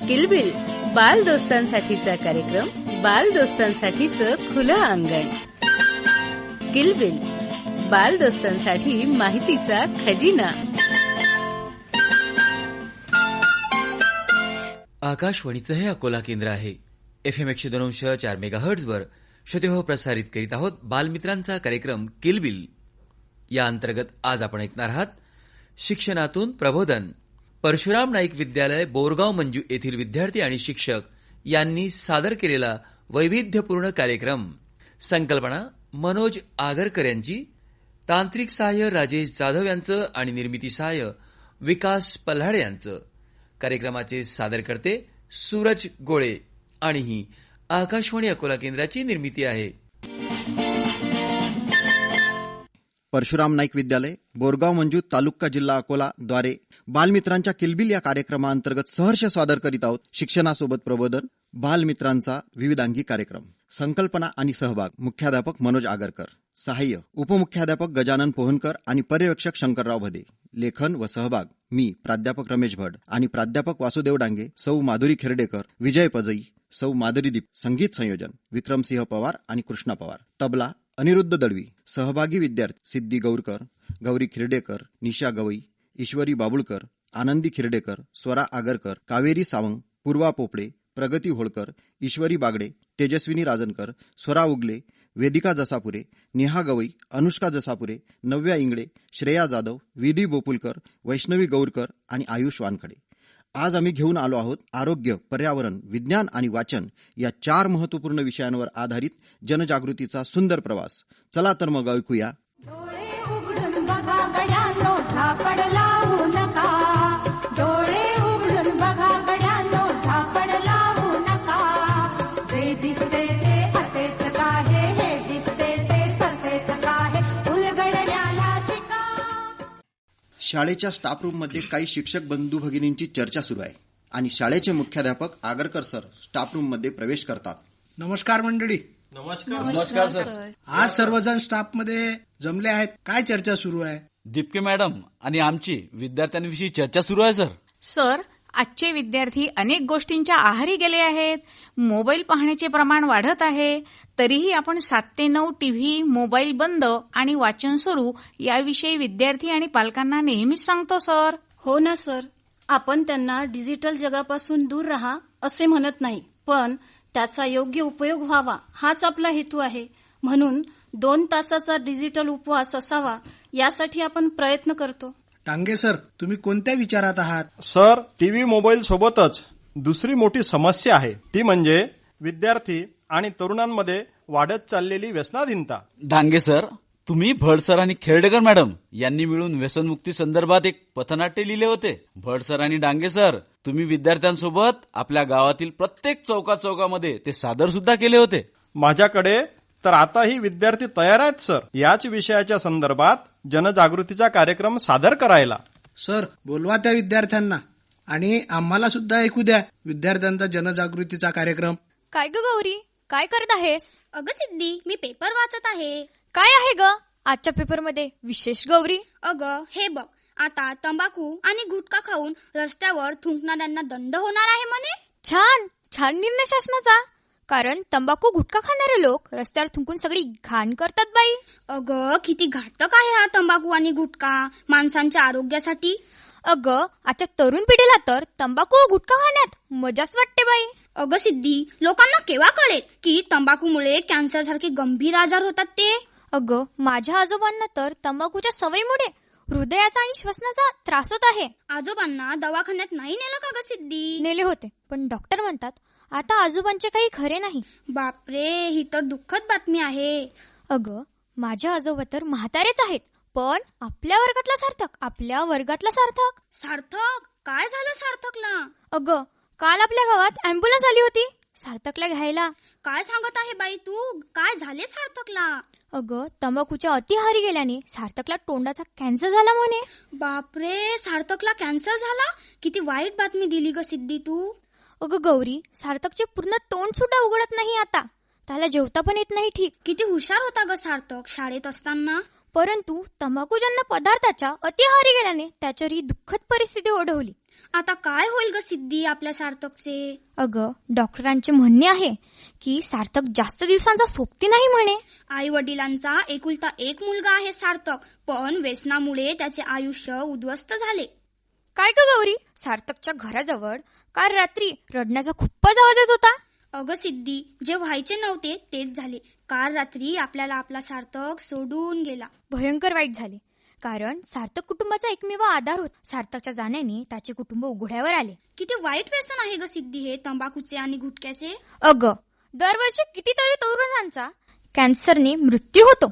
किलबिल बाल दोस्तांसाठीचा कार्यक्रम, बाल दोस्तांसाठीचं खुलं अंगण. किलबिल बाल दोस्तांसाठी माहितीचा खजिना. आकाशवाणीचं हे अकोला केंद्र आहे. FM 102.4 मेगाहर्ट्झवर श्रोतेहो प्रसारित करीत आहोत बालमित्रांचा कार्यक्रम किलबिल. या अंतर्गत आज आपण ऐकणार आहात शिक्षणातून प्रबोधन. परशुराम नाईक विद्यालय बोरगाव मंजू येथील विद्यार्थी आणि शिक्षक यांनी सादर केलेला वैविध्यपूर्ण कार्यक्रम. संकल्पना मनोज आगरकर यांची, तांत्रिक सहाय्य राजेश जाधव यांचं आणि निर्मिती सहाय्य विकास पल्हाडे यांचं. कार्यक्रमाचे सादरकर्ते सूरज गोळे आणि ही आकाशवाणी अकोला केंद्राची निर्मिती आहे. परशुराम नाईक विद्यालय बोरगाव मंजू तालुका जिल्हा अकोला द्वारे बालमित्रांच्या किलबिल या कार्यक्रमाअंतर्गत सहर्ष सादर करीत आहोत शिक्षणासोबत प्रबोधन, बालमित्रांचा विविधांगी कार्यक्रम. संकल्पना आणि सहभाग मुख्याध्यापक मनोज आगरकर, सहाय्य उपमुख्याध्यापक गजानन पोहनकर आणि पर्यवेक्षक शंकरराव भदे. लेखन व सहभाग मी प्राध्यापक रमेश भट आणि प्राध्यापक वासुदेव डांगे, सौ माधुरी खिरडेकर, विजय पजई, सौ माधुरी दीप. संगीत संयोजन विक्रमसिंह पवार आणि कृष्णा पवार. तबला अनिरुद्ध दळवी. सहभागी विद्यार्थी सिद्धी गौरकर, गौरी खिरडेकर, निशा गवई, ईश्वरी बाबुळकर, आनंदी खिरडेकर, स्वरा आगरकर, कावेरी सावंग, पूर्वा पोपडे, प्रगती होळकर, ईश्वरी बागडे, तेजस्विनी राजनकर, स्वरा उगले, वेदिका जसापुरे, नेहा गवई, अनुष्का जसापुरे, नव्या इंगळे, श्रेया जाधव, विधी बोपुलकर, वैष्णवी गौरकर आणि आयुष वानखडे. आज आम्ही घेऊन आलो आहोत आरोग्य, पर्यावरण, विज्ञान आणि वाचन या 4 महत्वपूर्ण विषयांवर आधारित जनजागृतीचा सुंदर प्रवास. चला तर मग ऐकूया. शाळेच्या स्टाफ रूम मध्ये काही शिक्षक बंधू भगिनींची चर्चा सुरू आहे आणि शाळेचे मुख्याध्यापक आगरकर सर स्टाफ रूम मध्ये प्रवेश करतात. नमस्कार मंडळी. नमस्कार सर. आज सर्वजण स्टाफ मध्ये जमले आहेत. काय चर्चा सुरू आहे? दीपके मॅडम आणि आमची विद्यार्थ्यांविषयी चर्चा सुरू आहे सर. सर, आजचे विद्यार्थी अनेक गोष्टींच्या आहारी गेले आहेत. मोबाईल पाहण्याचे प्रमाण वाढत आहे. तरीही आपण 7 ते 9 टीव्ही, मोबाईल बंद आणि वाचन सुरू याविषयी विद्यार्थी आणि पालकांना नेहमीच सांगतो सर. हो ना सर, आपण त्यांना डिजिटल जगापासून दूर राहा असे म्हणत नाही, पण त्याचा योग्य उपयोग व्हावा हाच आपला हेतू आहे. म्हणून 2 तासाचा डिजिटल उपवास असावा यासाठी आपण प्रयत्न करतो. टांगे सर, तुम्ही कोणत्या विचारात आहात? सर, टीव्ही मोबाईल सोबतच दुसरी मोठी समस्या आहे, ती म्हणजे विद्यार्थी आणि तरुणांमध्ये वाढत चाललेली व्यसनाधीनता. डांगे सर, तुम्ही भट सर आणि खेरडेकर मॅडम यांनी मिळून व्यसनमुक्ती संदर्भात एक पथनाट्य लिहिले होते. भट सर आणि डांगे सर, तुम्ही विद्यार्थ्यांसोबत आपल्या गावातील प्रत्येक चौकामध्ये ते सादर सुद्धा केले होते. माझ्याकडे तर आताही विद्यार्थी तयार आहेत सर, याच विषयाच्या संदर्भात जनजागृतीचा कार्यक्रम सादर करायला. सर, बोलवा त्या विद्यार्थ्यांना आणि आम्हाला सुद्धा ऐकू द्या विद्यार्थ्यांचा जनजागृतीचा कार्यक्रम. काय ग गौरी, काय करत आहेस? अगं सिद्धी, मी पेपर वाचत आहे. काय आहे ग आजच्या पेपरमध्ये विशेष गौरी? अगं हे बघ, आता तंबाखू आणि गुटखा खाऊन रस्त्यावर थुंकणाऱ्यांना दंड होणार आहे म्हणे. छान छान निर्णय शासनाचा. कारण तंबाखू गुटखा खाणारे लोक रस्त्यावर थुंकून सगळी घाण करतात बाई. अगं किती घातक आहे हा तंबाखू आणि गुटखा माणसांच्या आरोग्यासाठी. अगं आजच्या तरुण पिढीला तर तंबाखू व गुटखा खाण्यात मजाच वाटते बाई. अगं सिद्धी, लोकांना केव्हा कळेल की तंबाखूमुळे कॅन्सर सारखे गंभीर आजार होतात ते. अगं माझ्या आजोबांना तर तंबाखूच्या सवयीमुळे हृदयाचा आणि श्वसनाचा त्रास होत आहे. आजोबांना दवाखान्यात नाही नेलं का ग सिद्धी? नेले होते, पण डॉक्टर म्हणतात आता आजोबांचे काही खरे नाही. बापरे, ही तर दुःखद बातमी आहे. अगं माझ्या आजोबा तर म्हातारेच आहेत, पण आपल्या वर्गातला सार्थक. सार्थक? काय झालं सार्थकला? अगं काल आपल्या गावात अँब्युलन्स आली होती सार्थकला घ्यायला. काय सांगत आहे बाई तू? काय झाले सार्थकला? अगं तंबाखूच्या अतिहारी गेल्याने सार्थकला तोंडाचा कॅन्सर झाला म्हणे. बापरे, सार्थकला कॅन्सर झाला? किती वाईट बातमी दिली ग सिद्धी तू. अगं गौरी, सार्थकचे पूर्ण तोंड सुद्धा उघडत नाही आता. त्याला जेवता पण येत नाही ठीक. किती हुशार होता ग सार्थक शाळेत असताना. परंतु तंबाखूजन्य पदार्थाच्या अतिहारी गेल्याने त्याच्यावर ही दुःखद परिस्थिती ओढवली. आता काय होईल ग सिद्धी आपल्या सार्थकचे? अगं, डॉक्टरांचे म्हणणे आहे की सार्थक जास्त दिवसांचा सोबती नाही म्हणे. आई वडिलांचा एकुलता एक मुलगा आहे सार्थक, पण व्यसनामुळे त्याचे आयुष्य उद्ध्वस्त झाले. काय ग गौरी, सार्थकच्या घराजवळ काल रात्री रडण्याचा खूपच आवाज येत होता. अगं सिद्धी, जे व्हायचे नव्हते तेच झाले. काल रात्री आपल्याला आपला सार्थक सोडून गेला. भयंकर वाईट झाले, कारण सार्थक कुटुंबाचा एकमेव आधार होता. सार्थकच्या जाण्याने त्याचे कुटुंब उघड्यावर आले. किती वाईट व्यसन आहे ग सिद्धी हे तंबाखूचे आणि गुटख्याचे. अगं, दरवर्षी कितीतरी तरुणांचा कॅन्सरने मृत्यू होतो.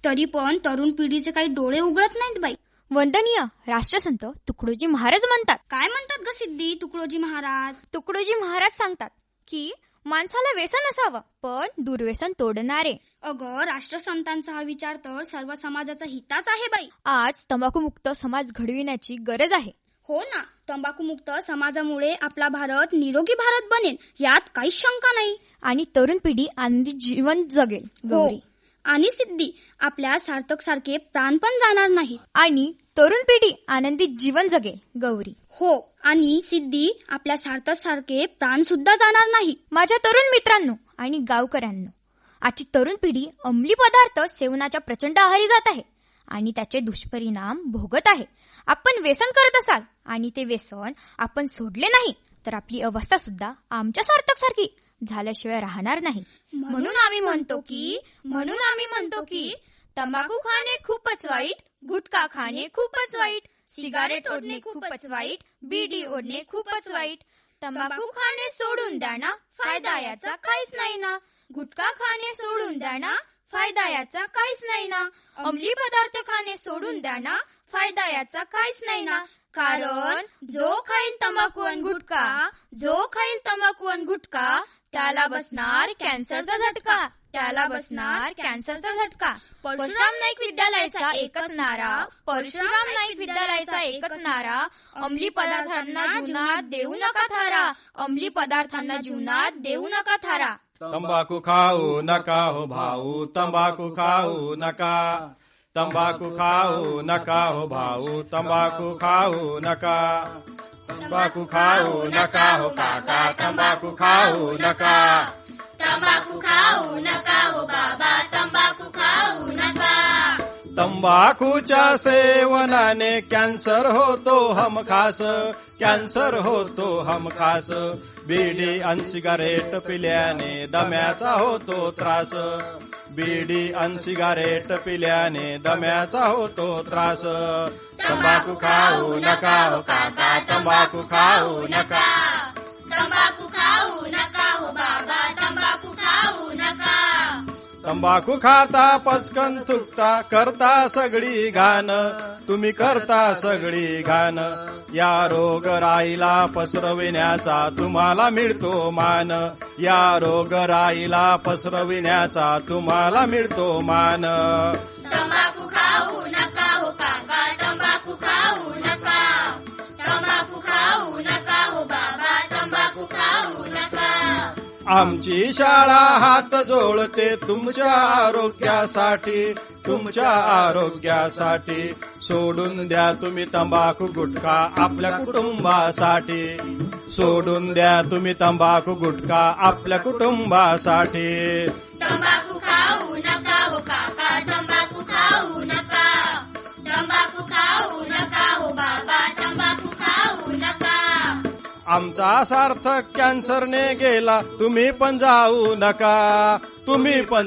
तरी पण तरुण पिढीचे काही डोळे उघडत नाहीत बाई. वंदनीय राष्ट्रसंत तुकडोजी महाराज म्हणतात. काय म्हणतात ग सिद्धी तुकडोजी महाराज? तुकडोजी महाराज सांगतात की माणसाला व्यसन असावं, पण दुर्व्यसन तोडणारे. अगं, राष्ट्रसंतांचा हा विचार तर सर्व समाजाचा हिताच आहे बाई. आज तंबाखूमुक्त समाज घडविण्याची गरज आहे. हो ना, तंबाखूमुक्त समाजामुळे आपला भारत निरोगी भारत बनेल, यात काहीच शंका नाही. आणि तरुण पिढी आनंदी जीवन जगेल. गौरी आणि सिद्धी, आपल्या सार्थक सारखे प्राण पण जाणार नाही. आणि तरुण पिढी आनंदी जीवन जगेल. गौरी हो, आणि सिद्धी, आपल्या सार्थक सारखे प्राण सुद्धा जाणार नाही. माझ्या तरुण मित्रांनो आणि गावकऱ्यांनो, आजची तरुण पिढी अंमली पदार्थ सेवनाच्या प्रचंड आहारी जात आहे आणि त्याचे दुष्परिणाम भोगत आहे. आपण व्यसन करत असाल आणि ते व्यसन आपण सोडले नाही तर आपली अवस्था सुद्धा आमच्या सार्थक सारखी झाल्याशिवाय राहणार नाही. म्हणून आम्ही म्हणतो की तंबाखू खाणे खूपच वाईट, गुटखा खाणे खूपच वाईट, सिगारेट ओढणे खूपच वाईट, बीडी ओढणे खूपच वाईट. तंबाखू खाणे सोडून द्या ना, फायदा याचा काहीच नाही ना. गुटखा खाणे सोडून द्या ना, फायदा याचा काहीच नाही ना. अंमली पदार्थ खाणे सोडून द्या ना, फायदा याचा काहीच नाही ना. कारण जो खाईल तंबाखू आणि गुटखा त्याला बसणार कॅन्सरचा झटका. परशुराम नाईक विद्यालयाचा एकच नारा, अंमली पदार्थांना जीवनात देऊ नका थारा. तंबाखू खाऊ नका हो भाऊ, तंबाखू खाऊ नका. तंबाखू खाऊ नका हो भाऊ, तंबाखू खाऊ नका. तंबाखू खाऊ नका हो काका, तंबाखू खाऊ नका. तंबाखू खाऊ नका हो बाबा, तंबाखू खाऊ नका. तंबाखूच्या सेवनाने कॅन्सर होतो हमखास. बीडी आणि सिगारेट पिल्याने दम्याचा होतो त्रास. तंबाखू खाऊ नका हो काका, तंबाखू खाऊ नका. तंबाखू खाऊ नका हो बाबा, तंबाखू खाऊ नका. तंबाखू खाता पचकन थुकता, करता सगळी घाण. तुम्ही करता सगळी घाण. या रोगराईला पसरविण्याचा तुम्हाला मिळतो मान. तंबाखू खाऊ नका हो काका, तंबाखू खाऊ नका. तंबाखू खाऊ नका हो बाबा, तंबाखू खाऊ नका. आमची शाळा हात जोडते तुमच्या आरोग्यासाठी. सोडून द्या तुम्ही तंबाखू गुटखा आपल्या कुटुंबासाठी. तंबाखू खाऊ नका हो काका, तंबाखू खाऊ नका. तंबाखू खाऊ नका हो बाबा, तंबाखू खाऊ नका. आमचा सार्थक कॅन्सरने गेला, तुम्ही पण जाऊ नका. तंबाखू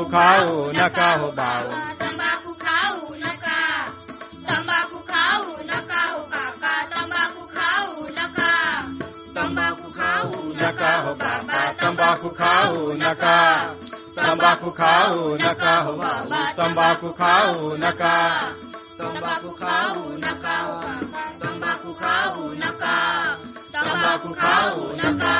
खाऊ नका हो भाऊ, तंबाखू खाऊ नका. तंबाखू खाऊ नका हो काका, तंबाखू खाऊ नका. तंबाखू खाऊ नका हो बाबा, तंबाखू खाऊ नका. तंबाखू खाऊ नका हो बाबा, तंबाखू खाऊ नका. तंबाखू खाऊ नका हो बाबा, तंबाखू खाऊ नका. तंबाखू खाऊ नका.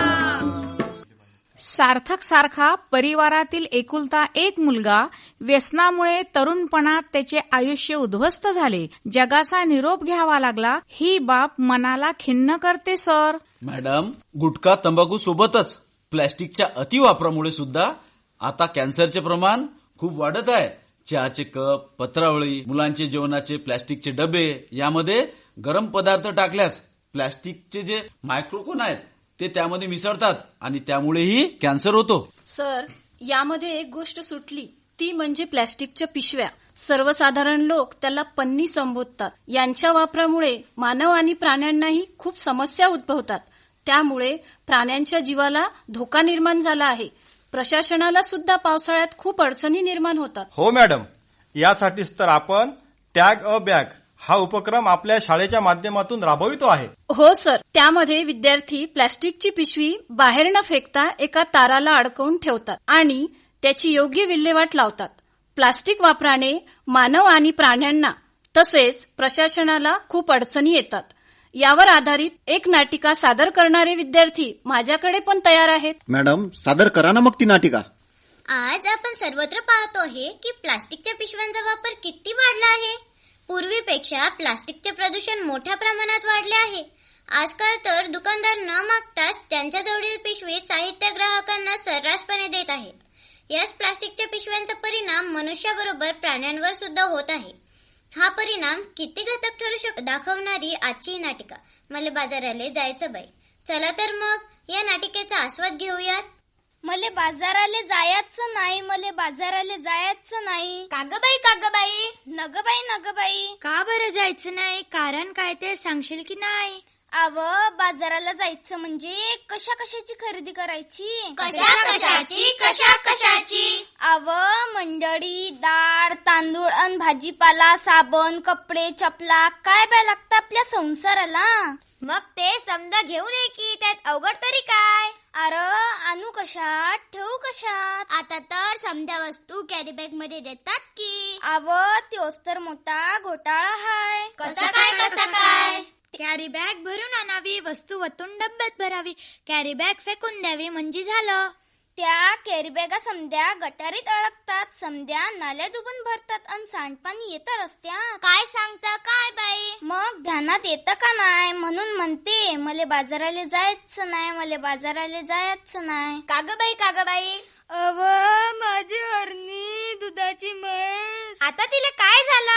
सार्थक सारखा परिवारातील एकुलता एक मुलगा व्यसनामुळे तरुणपणात त्याचे आयुष्य उद्ध्वस्त झाले. जगाचा निरोप घ्यावा लागला. ही बाब मनाला खिन्न करते सर. मॅडम, गुटखा तंबाखू सोबतच प्लॅस्टिकच्या अतिवापरामुळे सुद्धा आता कॅन्सरचे प्रमाण खूप वाढत आहे. चहाचे कप, पत्रावळी, मुलांचे जेवणाचे प्लॅस्टिकचे डबे यामध्ये गरम पदार्थ टाकल्यास प्लास्टिकचे जे मायक्रोकोन आहेत ते त्यामध्ये मिसळतात आणि त्यामुळेही कॅन्सर होतो. सर, यामध्ये एक गोष्ट सुटली, ती म्हणजे प्लॅस्टिकच्या पिशव्या. सर्वसाधारण लोक त्याला पन्नी संबोधतात. यांच्या वापरामुळे मानव आणि प्राण्यांनाही खूप समस्या उद्भवतात. त्यामुळे प्राण्यांच्या जीवाला धोका निर्माण झाला आहे. प्रशासनाला सुद्धा पावसाळ्यात खूप अडचणी निर्माण होतात. हो मॅडम, यासाठीच तर आपण टॅग अ बॅग हा उपक्रम आपल्या शाळेच्या माध्यमातून राबवितो आहे. हो सर, त्यामध्ये विद्यार्थी प्लॅस्टिकची पिशवी बाहेर न फेकता एका ताराला अडकवून ठेवतात आणि त्याची योग्य विल्हेवाट लावतात. प्लास्टिक वापराने मानव आणि प्राण्यांना तसेच प्रशासनाला खूप अडचणी येतात. यावर आधारित एक नाटिका सादर करणारे विद्यार्थी माझ्याकडे पण तयार आहेत. मॅडम, सादर करा ना मग ती नाटिका. आज आपण सर्वत्र पाहतो आहे की प्लास्टिकच्या पिशव्यांचा वापर किती वाढला आहे. पूर्वीपेक्षा प्लास्टिकचे प्रदूषण मोठ्या प्रमाणात वाढले आहे. आजकाल तर दुकानदार न मागताच त्यांच्याजवळील पिशवी साहित्य ग्राहकांना सर्रासपणे देत आहेत. याच प्लास्टिकच्या पिशव्यांचा परिणाम मनुष्याबरोबर प्राण्यांवर सुद्धा होत आहे. हा परिणाम किती घातक ठरू शकतो दाखवणारी आजची नाटिका मला बाजाराला जायचं बाई. चला तर मग या नाटिकेचा आस्वाद घेऊयात. मले बाजाराले जायचं नाही, मले बाजाराले जायचं नाही. कागबाई नगबाई का बरं जायचं नाही? कारण काय ते सांगशील की नाही? बाजाराला जायचं म्हणजे कशाची खरेदी करायची? कशाची? मंडळी, डाळ, तांदूळ अन भाजीपाला, साबण, कपडे, चपला काय बाय लागतं आपल्या संसाराला. मग ते समजा घेऊन ये की त्यात अवघड तरी काय? आणू कशात, ठेवू कशात? आता तर समजा वस्तू कॅरी बॅग मध्ये देतात की. तोच तर मोठा घोटाळा हाय. कसा काय? कॅरी बॅग भरून आणावी, वस्तू वतून डब्यात भरावी, कॅरी बॅग फेकून द्यावी म्हणजे झालं. त्या कॅरी बॅगा समद्या गटारीत अडकतात, समद्या नाल्या डुबून भरतात आणि सांडपाणी येतं रस्त्यात. काय सांगता काय बाई? मग ध्यानात येतं का नाही? म्हणून म्हणते मले बाजाराला जायचं नाही. कागबाई माझी हरणी दुधाची म्हैस. आता तिला काय झालं?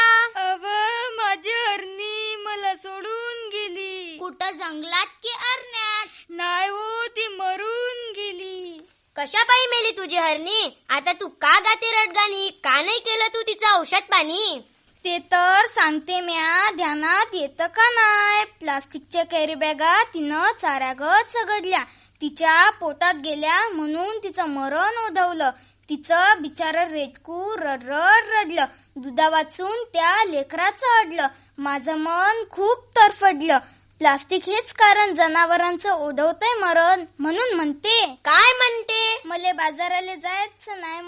माझी हरणी मला सोडून गेली. कुठं जंगलात की अरण्यात? नाही हो, ती मरून गेली. कशा पायी मेली तुझी हरणी? आता तू का गाते रडगाणी? का नाही केलं तू तिचं औषध पाणी? ते तर सांगते म्या, ध्यानात येतं का नाही? प्लास्टिकच्या कॅरी बॅगा तिनं चाऱ्यागत सगळल्या, तिच्या पोटात गेल्या म्हणून तिचं मरण ओढवलं. तिचं बिचारं रेटकू रडरड रडलं. दुधा वाचून त्या लेकराचं अडलं. माझं मन खूप तरफडलं. प्लास्टिक हेच कारण जनावरांचं ओढवतंय मरण. म्हणून म्हणते. काय म्हणते? मले बाजाराला जायचं नाही.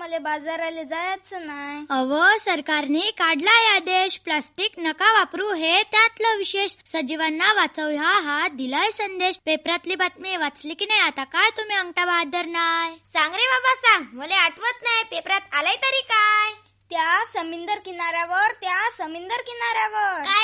सरकारने काढलाय आदेश, प्लास्टिक नका वापरू हे त्यातलं विशेष. सजीवांना वाचवूया हा दिलाय संदेश. पेपरातली बातमी वाचली की नाही? आता काय तुम्ही अंगठा बहादर नाही? सांग रे बाबा सांग, मला आठवत नाही. पेपरात आलाय तरी काय? त्या समुद्र किनाऱ्यावर काय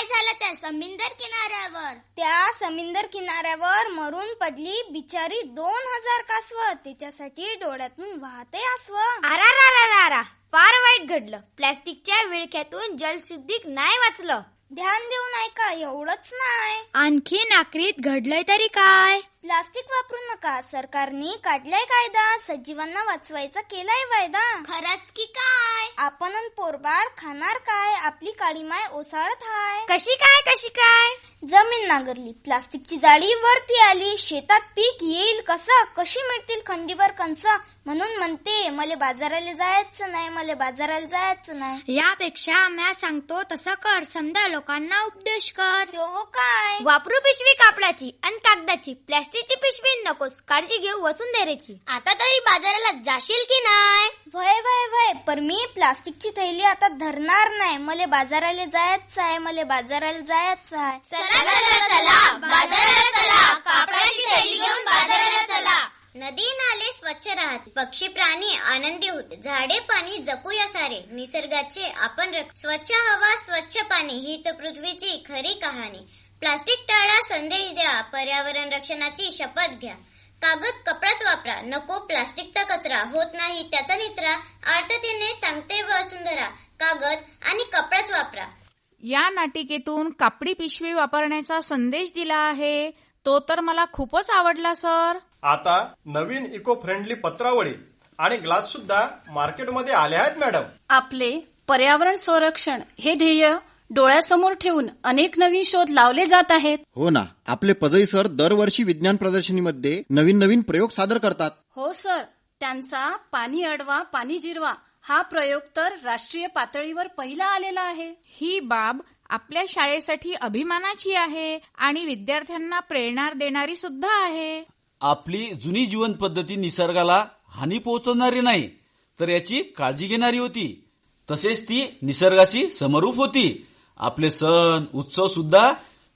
झालं त्या समुद्र किनाऱ्यावर? त्या समुद्र किनाऱ्यावर मरून पडली बिचारी 2000 कासवं. त्याच्यासाठी डोळ्यातून वाहते आसव. आरा फार वाईट घडलं. प्लॅस्टिकच्या विळख्यातून जलशुद्धीक नाही वाचलं. ध्यान देऊन ऐका, एवढंच नाही, आणखी नाकरीत घडलंय तरी काय? प्लास्टिक वापरू नका, सरकारने काढलाय कायदा. सजीवांना वाचवायचा केलाय वायदा. खरंच की काय? आपण पोरबाळ खाणार काय? आपली काळी माय ओसाळत हाय. कशी काय? जमीन नांगरली, प्लास्टिकची जाळी वरती आली. शेतात पीक येईल कसं? कशी मिळतील खंडीवर कंस? म्हणून म्हणते मले बाजाराला जायचं नाही. यापेक्षा म्या सांगतो तसं कर, समजा लोकांना उपदेश कर. तो काय? वापरू पिशवी कापडाची आणि कागदाची, प्लॅस्टिकची पिशवी नकोस. काळजी घेऊ वसुंधरेची. आता तरी बाजाराला जाशील की नाही? वय पर मी प्लास्टिकची थैली आता धरणार नाही. मले बाजाराला जायचं आहे. चला बाजाराला चला. कापडाची थैली घेऊन बाजाराला चला. नदी नाले स्वच्छ राहत, पक्षी प्राणी आनंदी होते. झाडे पाणी जपूया सारे, निसर्गाचे आपण स्वच्छ हवा स्वच्छ पाणी हीच पृथ्वीची खरी कहाणी. प्लास्टिक टाळा, संदेश द्या, पर्यावरण रक्षणाची शपथ घ्या. कागद कपडाच वापरा, नको प्लास्टिकचा कचरा. होत नाही त्याचा निचरा, आर्ततेने सांगते वसुंधरा. कागद आणि कपडाच वापरा. या नाटिकेतून कापडी पिशवी वापरण्याचा संदेश दिला आहे, तो तर मला खूपच आवडला सर. आता नवीन इको फ्रेंडली पत्रावळी आणि ग्लास सुद्धा मार्केटमध्ये आले आहेत मॅडम. आपले पर्यावरण संरक्षण हे ध्येय डोळ्यासमोर ठेवून अनेक नवीन शोध लावले जात आहेत. हो ना, आपले पजई सर दरवर्षी विज्ञान प्रदर्शनीमध्ये नवीन नवीन प्रयोग सादर करतात. हो सर, त्यांचा पाणी अडवा पाणी जिरवा हा प्रयोग तर राष्ट्रीय पातळीवर पहिला आलेला आहे. ही बाब आपल्या शाळेसाठी अभिमानाची आहे आणि विद्यार्थ्यांना प्रेरणा देणारी सुद्धा आहे. आपली जुनी जीवन पद्धती निसर्गाला हानी पोहोचवणारी नाही, तर याची काळजी घेणारी होती. तसेच ती निसर्गाशी समरूप होती. आपले सण उत्सव सुद्धा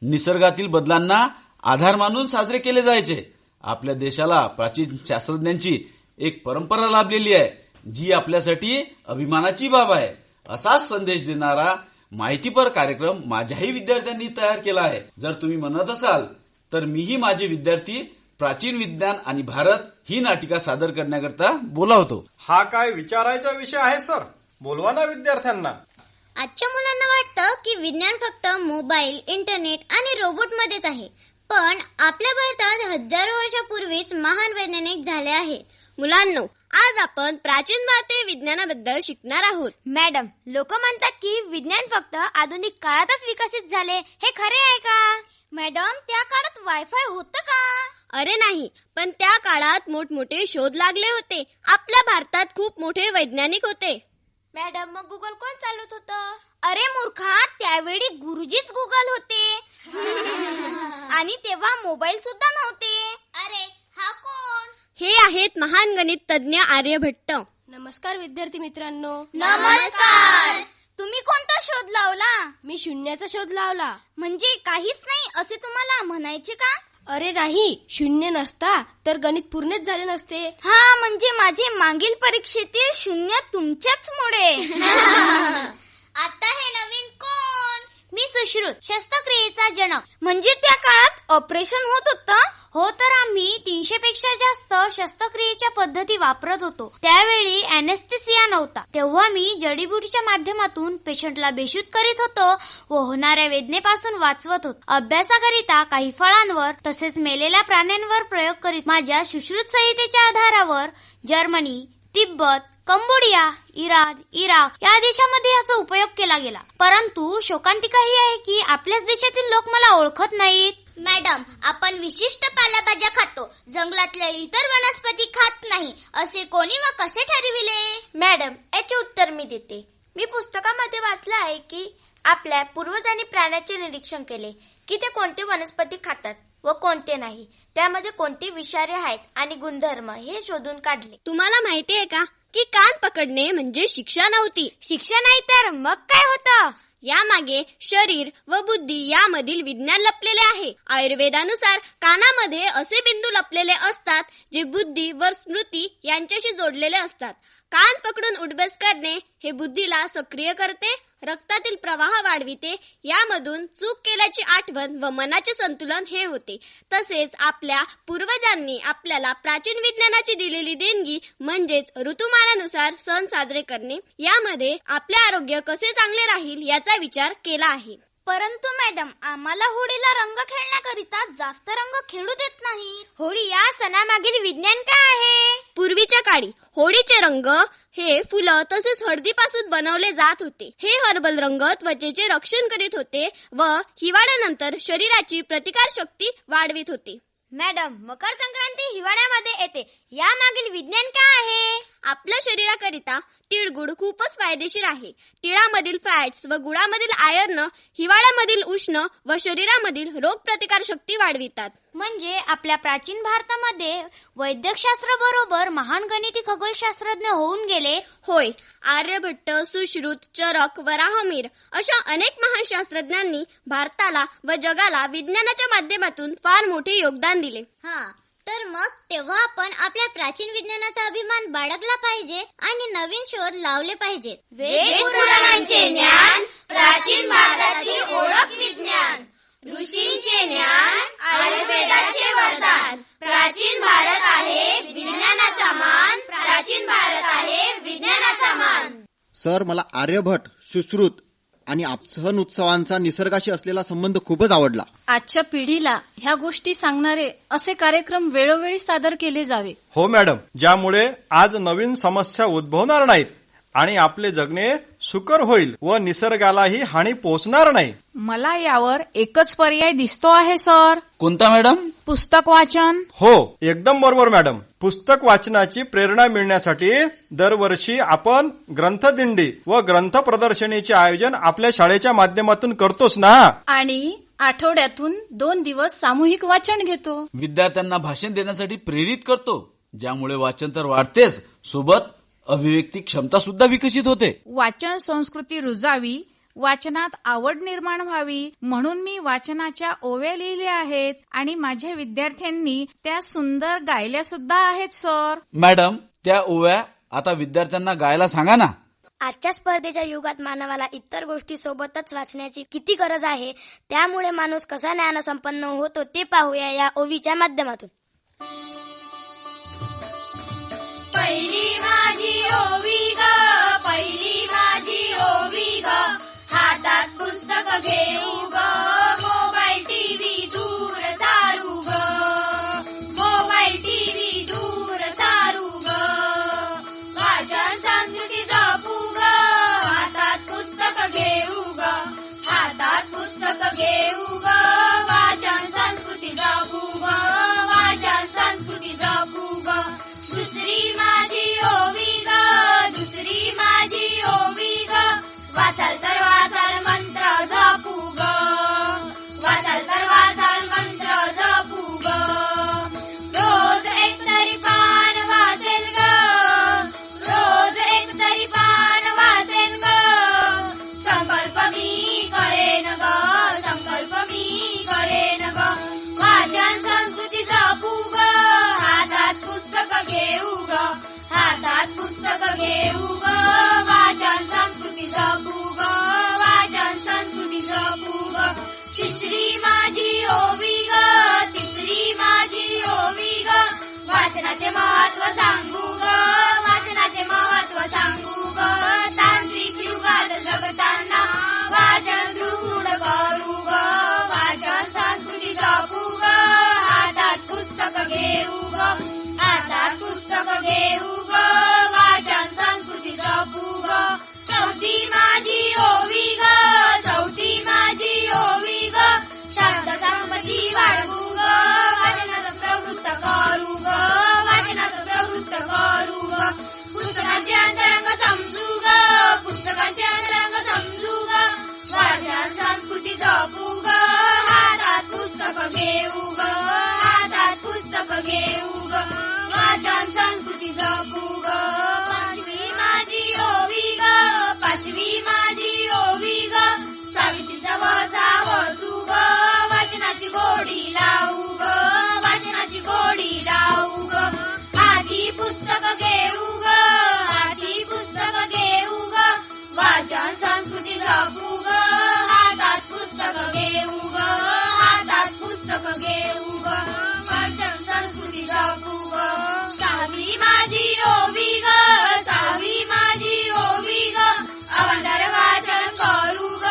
निसर्गातील बदलांना आधार मानून साजरे केले जायचे. आपल्या देशाला प्राचीन शास्त्रज्ञांची एक परंपरा लाभलेली आहे, जी आपल्यासाठी अभिमानाची बाब आहे. असाच संदेश देणारा माहितीपर कार्यक्रम माझ्याही विद्यार्थ्यांनी तयार केला आहे. जर तुम्ही म्हणत असाल तर मीही माझे विद्यार्थी प्राचीन विज्ञान आणि भारत ही नाटिका सादर करण्याकरता बोलावतो. हा काय विचारायचा विषय आहे सर, बोलवा ना विद्यार्थ्यांना. आजच्या मुलांना वाटतं की विज्ञान फक्त मोबाईल, इंटरनेट आणि रोबोट मध्येच आहे, पण आपल्या भारतात हजारो वर्षापूर्वीच महान वैज्ञानिक झाले आहे. मुलांनो, आज आपण प्राचीन भारतीय विज्ञानाबद्दल शिकणार आहोत. मॅडम, लोक म्हणतात की विज्ञान फक्त आधुनिक काळातच विकसित झाले, हे खरे आहे का? मॅडम, त्या काळात वायफाय होतं का? अरे नाही, पण त्या काळात मोठमोठे शोध लागले होते. आपल्या भारतात खूप मोठे वैज्ञानिक होते. मॅडम, मग गुगल कोण चालवत होतं? अरे मूर्खा, त्यावेळी गुरुजीच गुगल होते. आणि तेव्हा मोबाईल सुद्धा नव्हते. अरे हा कोण? हे आहेत महान गणित तज्ञ आर्यभट्ट. नमस्कार विद्यार्थी मित्रांनो. नमस्कार. तुम्ही कोणता शोध लावला? मी शून्याचा शोध लावला. म्हणजे काहीच नाही असे तुम्हाला म्हणायचे का? अरे नाही, शून्य नसता तर गणित पूर्णच झाले नसते. हा, म्हणजे माझे मागील परीक्षेतील शून्य तुमच्याच मुळे. आता हे नवीन कोण? मी सुश्रुत, शस्त्रक्रियेचा जनक. म्हणजे त्या काळात ऑपरेशन होत होतं. हो, तर आम्ही 300 पेक्षा जास्त शस्त्रक्रियेच्या पद्धती वापरत होतो. त्यावेळी अॅनेस्थेसिया नव्हता. तेव्हा मी जडीबुटीच्या माध्यमातून पेशंटला बेशुद्ध करीत होतो व होणाऱ्या वेदनेपासून वाचवत होतो. अभ्यासाकरिता काही फळांवर तसेच मेलेल्या प्राण्यांवर प्रयोग करीत माझ्या सुश्रुत संहितेच्या आधारावर जर्मनी, तिब्बत, कंबोडिया, इराक या देशामध्ये याचा उपयोग केला गेला. परंतु शोकांतिका ही आहे की आपल्याच देशातील लोक मला ओळखत नाहीत. मॅडम, आपण विशिष्ट पालेभाज्या खातो, जंगलातल्या इतर वनस्पती खात नाही, असे कोणी व कसे ठरविले? मॅडम, याचे उत्तर मी देते. मी पुस्तकामध्ये वाचलं आहे की आपल्या पूर्वजांनी प्राण्याचे निरीक्षण केले की ते कोणते वनस्पती खातात व कोणते नाही, त्यामध्ये कोणते विषारी आहेत आणि गुणधर्म हे शोधून काढले. तुम्हाला माहिती आहे का की कान पकडणे म्हणजे शिक्षा नव्हती. शिक्षा नाही तर मग काय होतं? यामागे शरीर व बुद्धी यामधील विज्ञान लपलेले आहे. आयुर्वेदानुसार कानामध्ये असे बिंदू लपलेले असतात जे बुद्धी व स्मृती यांच्याशी जोडलेले असतात. कान पकडून उठबस करणे हे बुद्धीला सक्रिय करते, रक्तातील प्रवाह वाढविते, यामधून चूक केल्याची आठवण व मनाचे संतुलन हे होते. तसेच आपल्या पूर्वजांनी आपल्याला प्राचीन विज्ञानाची दिलेली देणगी म्हणजेच ऋतुमानानुसार सण साजरे करणे, यामध्ये आपले आरोग्य कसे चांगले राहील याचा विचार केला आहे. परंतु मॅडम, आम्हाला होळीला रंग खेळण्याकरिता जास्त रंग खेळू देत नाही. होळी या सणामागील विज्ञान काय आहे? पूर्वीच्या काळी होळीचे रंग हे फुलं तसेच हळदीपासून बनवले जात होते. हे हर्बल रंग त्वचेचे रक्षण करीत होते व हिवाळ्यानंतर शरीराची प्रतिकार शक्ती वाढवित होते. मॅडम, मकर संक्रांती हिवाळ्यामध्ये येते, यामागील विज्ञान काय आहे? आपल्या शरीराकरिता तिळगुळ खूपच फायदेशीर आहे. तिळामधील फॅट्स व गुळामधील आयर्न हिवाळ्यामधील उष्ण व शरीरामधील रोगप्रतिकार शक्ती वाढवितात. म्हणजे आपल्या प्राचीन भारतामध्ये वैद्यकशास्त्र बरोबर महान गणिती खगोलशास्त्रज्ञ होऊन गेले. होय, आर्यभट्ट, सुश्रुत, चरक, वराहमिर अशा अनेक महान शास्त्रज्ञांनी भारताला व जगाला विज्ञानाच्या माध्यमातून फार मोठे योगदान दिले. तर मग तेव्हा आपण आपल्या प्राचीन विज्ञानाचा अभिमान बाळगला पाहिजे आणि नवीन शोध लावले पाहिजेत. वेद पुराणांचे ज्ञान, प्राचीन भारताची ओळख विज्ञान, ऋषींचे ज्ञान, आयुर्वेदाचे वरदान. प्राचीन भारत आहे विज्ञानाचा मान, प्राचीन भारत आहे विज्ञानाचा मान. सर, मला आर्यभट, सुश्रुत आणि सण उत्सवांचा निसर्गाशी असलेला संबंध खूपच आवडला. आजच्या पिढीला ह्या गोष्टी सांगणारे असे कार्यक्रम वेळोवेळी सादर केले जावे. हो मॅडम, ज्यामुळे आज नवीन समस्या उद्भवणार नाहीत आणि आपले जगणे सुकर होईल व निसर्गालाही हानी पोहोचणार नाही. मला यावर एकच पर्याय दिसतो आहे सर. कोणता मॅडम? पुस्तक वाचन. हो, एकदम बरोबर मॅडम. पुस्तक वाचनाची प्रेरणा मिळण्यासाठी दरवर्षी आपण ग्रंथदिंडी व ग्रंथ प्रदर्शनीचे आयोजन आपल्या शाळेच्या माध्यमातून करतोच ना. आणि आठवड्यातून 2 दिवस सामूहिक वाचन घेतो. विद्यार्थ्यांना भाषण देण्यासाठी प्रेरित करतो, ज्यामुळे वाचन तर वाढतेच, सोबत अभिव्यक्ती क्षमता सुद्धा विकसित होते. वाचन संस्कृती रुजावी, वाचनात आवड निर्माण व्हावी म्हणून मी वाचनाच्या ओव्या लिहिल्या आहेत आणि माझ्या विद्यार्थ्यांनी त्या सुंदर गायल्या सुद्धा आहेत सर. मॅडम, त्या ओव्या आता विद्यार्थ्यांना गायला सांगा ना. आजच्या स्पर्धेच्या युगात मानवाला इतर गोष्टी सोबतच वाचण्याची किती गरज आहे, त्यामुळे माणूस कसा ज्ञानसंपन्न होतो ते पाहूया या ओवीच्या माध्यमातून. पहिली माझी ओवी ग, पहिली माझी ओवी ग, हातात पुस्तक घेऊ ग, मोबाईल टीव्ही दूर सारू ग, मोबाईल टीव्ही दूर सारू ग, वाचन संस्कृती जपू ग, हातात पुस्तक घेऊ ग, हातात पुस्तक घेऊ ग, वाचन संस्कृती जपू ग, वाचन संस्कृती जपू ग. दुसरी माझी ओवी ग, दुसरी माझी ओवी ग, वाचाल तर वाचाल मंत्र जपू ग, वाचाल तर वाचाल मंत्र जपू ग, रोज एक तरी पान वाचेल ग, रोज एक तरी पान वाचेल ग, संकल्प मी करेन ग, संकल्प मी करेन ग, वाचन संस्कृती जपू ग, हातात पुस्तक घेऊ ग, हातात पुस्तक घेऊ ग, वाचन संस्कृती जपू ग, वाचन संस्कृती जपू ग. तिसरी माझी ओवी ग, तिसरी माझी ओवी ग, वाचनाचे महत्व सांगू ग, वाचनाचे महत्व सांगू ग, तांत्रिक युगात जगताना वाचन दृढ करू ग, वाचन संस्कृती जपू ग, हातात पुस्तक घेऊ ग, हातात पुस्तक घेऊ ग, वाचन संस्कृती जपू ग. चौथी माझी ओवी ग, चौथी माझी ओवी ग, शब्द संपत्ती वाढवू ग, वाचनाचं प्रवृत्त करू ग, वाचनाचं प्रवृत्त करू ग, पुस्तकांचे अंतरंग समजू ग, पुस्तकांचे अंतरंग समजू ग, वाचन संस्कृती जपू ग, हातात पुस्तक घेऊ ग, हातात पुस्तक घेऊ ग, वाचन संस्कृती जपू ग. पाचवी माझी ओवी ग, पाचवी माझी ओवी ग, सावित्रीचा वसा वसू ग, वाचनाची गोडी लावू ग, वाचनाची गोडी लावू ग, हाती पुस्तक घेऊ ग, हाती पुस्तक घेऊ ग, वाचन संस्कृती जपू ग, हातात पुस्तक घेऊ ग, हातात पुस्तक घेऊ ग, वाचन संस्कृती जपू ग. सहावी माझी ओवी ग, सहावी माझी ओवी ग, अवंतर वाचन करू ग,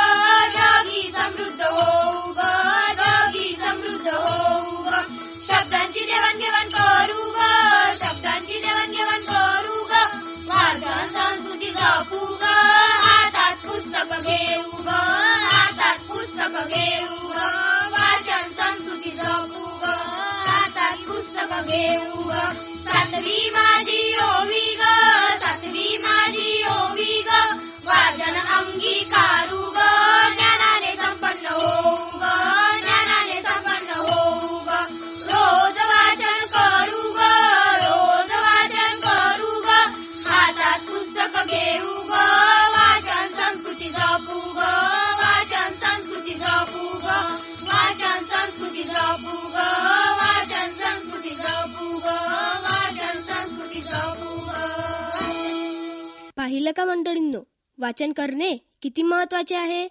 जगी समृद्ध होऊ ग, जगी समृद्ध होऊ ग, शब्दांची देवाणघेवाण करू ग, शब्दांची देवाणघेवाण करू ग, वाचन संस्कृती जपू ग, हातात पुस्तक घेऊ ग, हातात पुस्तक घेऊ ग, वाचन संस्कृती जपू ग, हातात पुस्तक घेऊ ग. सातवी माझी ओवी ग, सातवी माझी ओवी ग, वाचन अंगीकारू ग, ज्ञानाने संपन्न होऊ ग, ज्ञानाने संपन्न होऊ ग, रोज वाचन करू ग, रोज वाचन करू ग, हातात पुस्तक घेऊ ग, वाचन संस्कृती जपू ग, वाचन संस्कृती जपू ग, वाचन संस्कृती जपू ग, वाचन संस्कृती जपू ग, वाचन संस्कृती जपू ग. पाहिलं का मंडळींनो, वाचन करणे किती महत्वाचे आहे.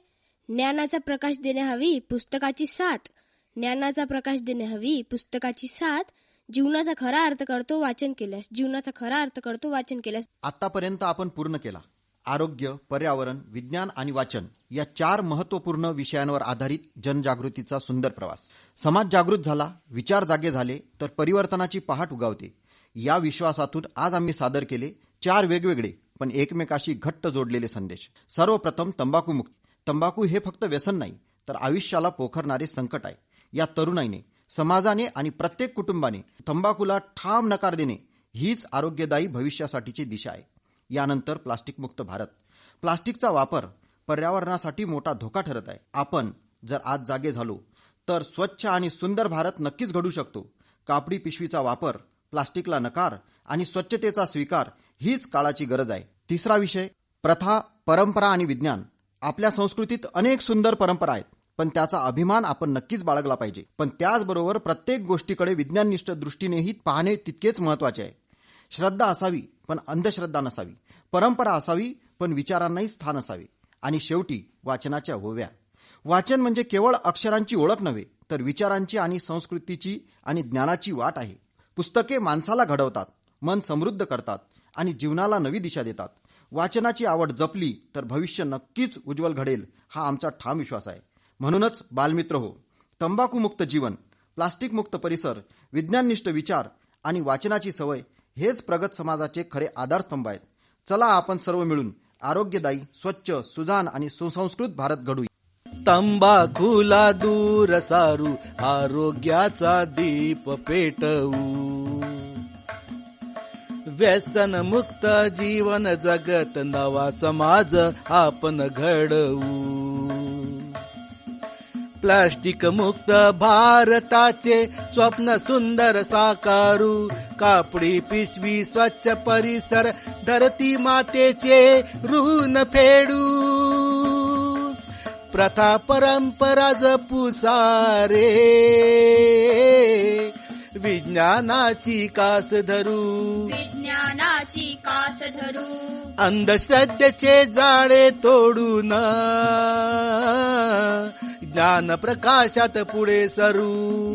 ज्ञानाचा प्रकाश देणे हवी पुस्तकाची साथ, ज्ञानाचा प्रकाश देणे हवी पुस्तकाची साथ, जीवनाचा खरा अर्थ करतो वाचन केल्यास, जीवनाचा खरा अर्थ करतो वाचन केल्यास. आतापर्यंत आपण पूर्ण केला आरोग्य, पर्यावरण, विज्ञान आणि वाचन या 4 महत्त्वपूर्ण विषयांवर आधारित जनजागृतीचा सुंदर प्रवास. समाज जागृत झाला, विचार जागे झाले तर परिवर्तनाची पहाट उगावते. या विश्वासातून आज आम्ही सादर केले 4 वेगवेगळे पण एकमेकाशी घट्ट जोडलेले संदेश. सर्वप्रथम तंबाखूमुक्ती. तंबाखू हे फक्त व्यसन नाही तर आयुष्याला पोखरणारे संकट आहे. या तरुणाईने, समाजाने आणि प्रत्येक कुटुंबाने तंबाखूला ठाम नकार देणे हीच आरोग्यदायी भविष्यासाठीची दिशा आहे. यानंतर प्लास्टिकमुक्त भारत. प्लास्टिकचा वापर पर्यावरणासाठी मोठा धोका ठरत आहे. आपण जर आज जागे झालो तर स्वच्छ आणि सुंदर भारत नक्कीच घडू शकतो. कापडी पिशवीचा वापर, प्लास्टिकला नकार आणि स्वच्छतेचा स्वीकार हीच काळाची गरज आहे. तिसरा विषय प्रथा, परंपरा आणि विज्ञान. आपल्या संस्कृतीत अनेक सुंदर परंपरा आहेत पण त्याचा अभिमान आपण नक्कीच बाळगला पाहिजे. पण त्याचबरोबर प्रत्येक गोष्टीकडे विज्ञाननिष्ठ दृष्टीनेही पाहणे तितकेच महत्वाचे आहे. श्रद्धा असावी पण अंधश्रद्धा नसावी. परंपरा असावी पण विचारांनाही स्थान असावे. आणि शेवटी वाचनाच्या ओव्या. वाचन म्हणजे केवळ अक्षरांची ओळख नव्हे तर विचारांची आणि संस्कृतीची आणि ज्ञानाची वाट आहे. पुस्तके माणसाला घडवतात, मन समृद्ध करतात आणि जीवनाला नवी दिशा देतात. वाचनाची आवड जपली तर भविष्य नक्कीच उज्ज्वल घडेल हा आमचा ठाम विश्वास आहे. म्हणूनच बालमित्र हो, तंबाखूमुक्त जीवन, प्लास्टिकमुक्त परिसर, विज्ञाननिष्ठ विचार आणि वाचनाची सवय हेच प्रगत समाजाचे खरे आधारस्तंभ आहेत. चला आपण सर्व मिळून आरोग्यदायी, स्वच्छ, सुजाण आणि सुसंस्कृत भारत घडू. तंबाखूला दूर सारू, आरोग्याचा दीप पेटवू. व्यसन मुक्त जीवन जगत, नवा समाज आपण घडवू. प्लास्टिक मुक्त भारताचे स्वप्न सुंदर साकारू. कापडी पिशवी, स्वच्छ परिसर, धरती मातेचे ऋण फेडू. प्रथा परंपरा जपू सारे, विज्ञानाची कास धरू. विज्ञानाची कास धरू. अंधश्रद्धेचे जाळे तोडून ज्ञान प्रकाशात पुढे सरू.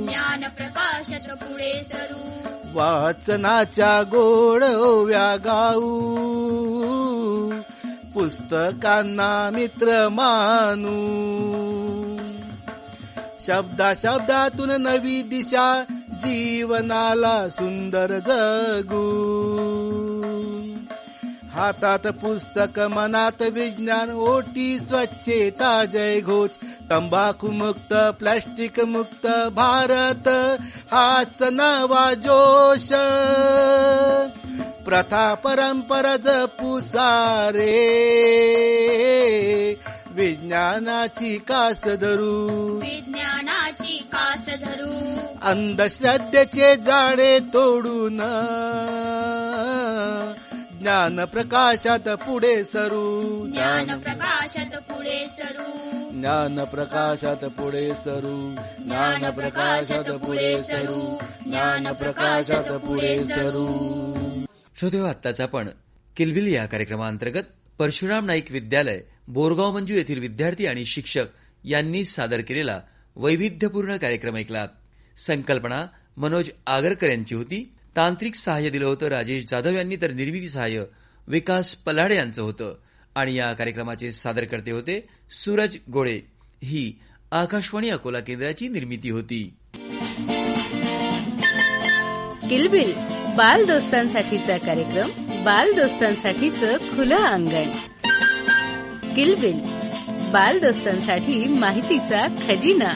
ज्ञान प्रकाशात पुढे सरू. वाचनाच्या गोड ओव्या गाऊ. पुस्तकांना मित्र मानू. शब्दा शब्दातून नवी दिशा, जीवनाला सुंदर जगू. हातात पुस्तक, मनात विज्ञान, ओटी स्वच्छता जय घोष. तंबाखू मुक्त, प्लास्टिक मुक्त भारत हाच नवा जोश. प्रथा परंपरा जपू सारे, विज्ञानाची कास धरू. विज्ञानाची कास धरू. अंधश्रद्धेचे जाळे तोडून ज्ञान प्रकाशात पुढे सरू. ज्ञान प्रकाशात पुढे सरू. ज्ञान प्रकाशात पुढे सरू. ज्ञान प्रकाशात पुढे सरू. ज्ञान प्रकाशात पुढे सरू. श्रोतेहो, आत्ताच आपण किलबिल या कार्यक्रमांतर्गत परशुराम नाईक विद्यालय, बोरगाव मंजू येथील विद्यार्थी आणि शिक्षक यांनी सादर केलेला वैविध्यपूर्ण कार्यक्रम ऐकलात. संकल्पना मनोज आगरकर यांची होती. तांत्रिक सहाय्य दिलं होतं राजेश जाधव यांनी, तर निर्मिती सहाय्य विकास पलाडे यांचं होतं. आणि या कार्यक्रमाचे सादरकर्ते होते सूरज गोळे. ही आकाशवाणी अकोला केंद्राची निर्मिती होती. किलबिल बाल दोस्तांसाठीचा कार्यक्रम, बाल दोस्तांसाठीचं खुलं अंगण. किलबिल बाल दोस्तांसाठी माहितीचा खजिना.